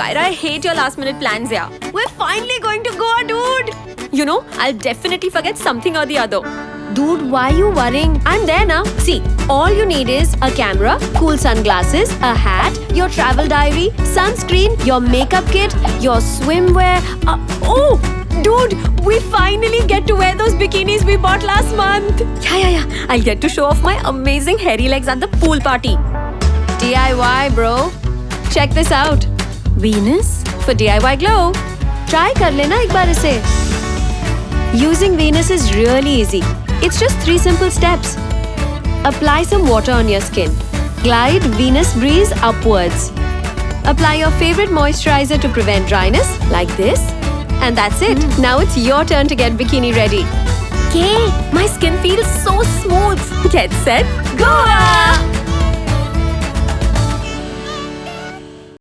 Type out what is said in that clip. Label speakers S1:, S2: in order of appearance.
S1: Kyra, I hate your last minute plans, yeah. We're finally going to go, dude. You know, I'll definitely forget something or the other. Dude, why are you worrying? I'm there now. See, all you need is a camera, cool sunglasses, a hat, your travel diary, sunscreen, your makeup kit, your swimwear. Oh, dude, we finally get to wear those bikinis we bought last month. Yeah. I'll get to show off my amazing hairy legs at the pool party. DIY, bro. Check this out. Venus for DIY glow. Try kar lena ek baar ise. Using Venus is really easy. It's just 3 simple steps. Apply some water on your skin. Glide Venus Breeze upwards. Apply your favorite moisturizer to prevent dryness, like this. And that's it. Now it's your turn to get bikini ready. Okay, my skin feels so smooth. Get set, go!